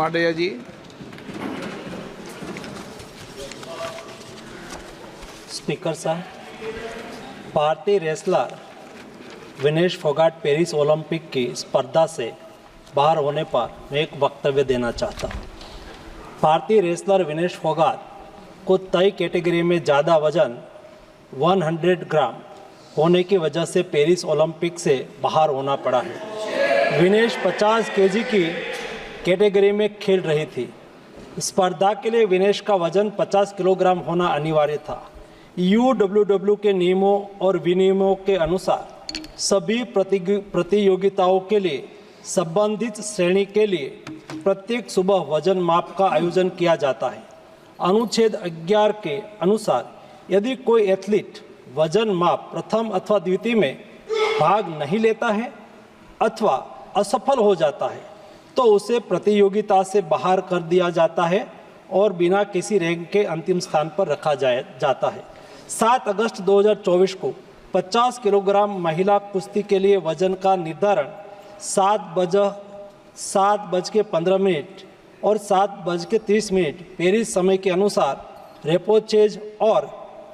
माडैया जी। Speaker साहब, भारतीय wrestler Vinesh Phogat Paris Olympic की स्पर्धा से बाहर होने पर मैं एक वक्तव्य देना चाहता हूँ। भारतीय रेसलर विनेश फोगाट को तय कैटेगरी में ज़्यादा वजन 100 ग्राम होने की वजह से पेरिस ओलंपिक से बाहर होना पड़ा है। विनेश 50 केजी की कैटेगरी में खेल रही थी। स्पर्धा के लिए विनेश का वजन 50 किलोग्राम होना अनिवार्य था। UWW के नियमों और विनियमों के अनुसार सभी प्रतियोगिताओं के लिए संबंधित श्रेणी के लिए प्रत्येक सुबह वजन माप का आयोजन किया जाता है। अनुच्छेद 11 के अनुसार यदि कोई एथलीट वजन माप प्रथम अथवा द्वितीय में भाग नहीं लेता है अथवा असफल हो जाता है तो उसे प्रतियोगिता से बाहर कर दिया जाता है और बिना किसी रैंक के अंतिम स्थान पर रखा जाता है। 7 अगस्त 2024 को 50 किलोग्राम महिला कुश्ती के लिए वजन का निर्धारण 7:15 और 7:30 पेरिस समय के अनुसार रेपोचेज और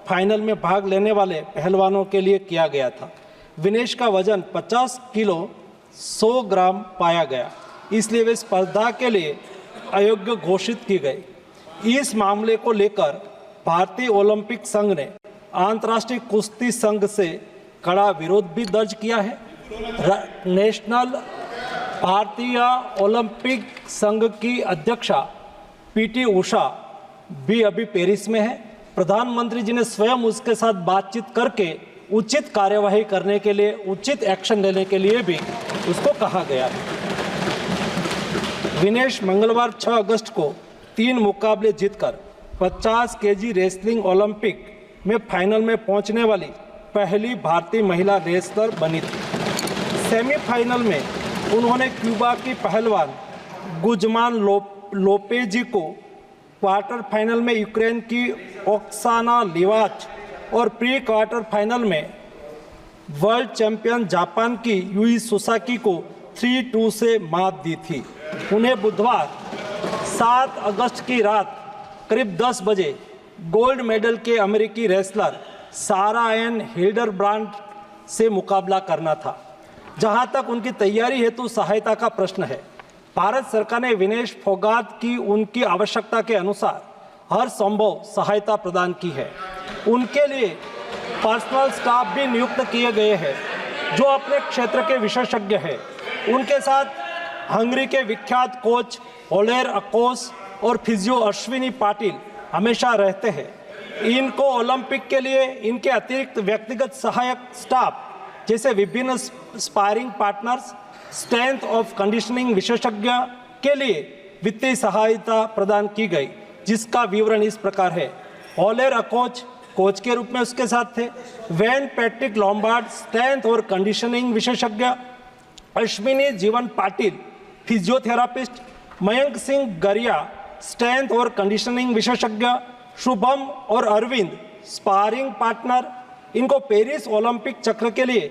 फाइनल में भाग लेने वाले पहलवानों के लिए किया गया था। विनेश का वजन 50 किलो 100 ग्राम पाया गया, इसलिए वे स्पर्धा के लिए अयोग्य घोषित की गई। इस मामले को लेकर भारतीय ओलंपिक संघ ने अंतर्राष्ट्रीय कुश्ती संघ से कड़ा विरोध भी दर्ज किया है। नेशनल भारतीय ओलंपिक संघ की अध्यक्षा PT उषा भी अभी पेरिस में है। प्रधानमंत्री जी ने स्वयं उसके साथ बातचीत करके उचित कार्यवाही करने के लिए, उचित एक्शन लेने के लिए भी उसको कहा गया है। विनेश मंगलवार 6 अगस्त को 3 मुकाबले जीतकर 50 केजी रेसलिंग ओलंपिक में फाइनल में पहुंचने वाली पहली भारतीय महिला रेसलर बनी थी। सेमीफाइनल में उन्होंने क्यूबा की पहलवान गुजमान लोपेजी को, क्वार्टर फाइनल में यूक्रेन की ओक्साना लिवाच और प्री क्वार्टर फाइनल में वर्ल्ड चैंपियन जापान की यूई सुसाकी को 3-2 से मात दी थी। उन्हें बुधवार 7 अगस्त की रात करीब 10 बजे गोल्ड मेडल के अमेरिकी रेसलर सारा एन हिल्डरब्रांड से मुकाबला करना था। जहां तक उनकी तैयारी हेतु सहायता का प्रश्न है, भारत सरकार ने विनेश फोगाट की उनकी आवश्यकता के अनुसार हर संभव सहायता प्रदान की है। उनके लिए पर्सनल स्टाफ भी नियुक्त किए गए हैं जो अपने क्षेत्र के विशेषज्ञ हैं। उनके साथ हंगरी के विख्यात कोच ओलेर अकोस और फिजियो अश्विनी पाटिल हमेशा रहते हैं। इनको ओलंपिक के लिए इनके अतिरिक्त व्यक्तिगत सहायक स्टाफ जैसे विभिन्न sparring partners, strength of conditioning विशेषज्ञ के लिए वित्तीय सहायता प्रदान की गई, जिसका विवरण इस प्रकार है। ओलेर अकोच कोच के रूप में उसके साथ थे, वैन पैट्रिक लॉम्बार्ड स्ट्रेंथ और कंडीशनिंग विशेषज्ञ, अश्विनी जीवन पाटिल फिजियोथेरापिस्ट, मयंक सिंह गरिया स्ट्रेंथ और कंडीशनिंग विशेषज्ञ, शुभम और अरविंद स्पारिंग पार्टनर। इनको पेरिस ओलंपिक चक्र के लिए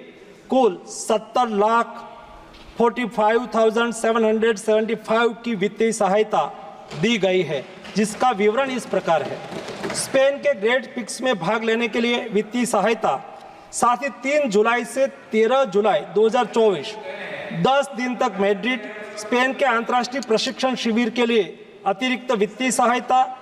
कुल 70,45,775 की वित्तीय सहायता दी गई है, जिसका विवरण इस प्रकार है। स्पेन के ग्रेट पिक्स में भाग लेने के लिए वित्तीय सहायता, साथ ही 3 जुलाई से 13 जुलाई 2024 10 दिन तक मैड्रिड, स्पेन के अंतर्राष्ट्रीय प्रशिक्षण शिविर के लिए अतिरिक्त वित्तीय सहायता,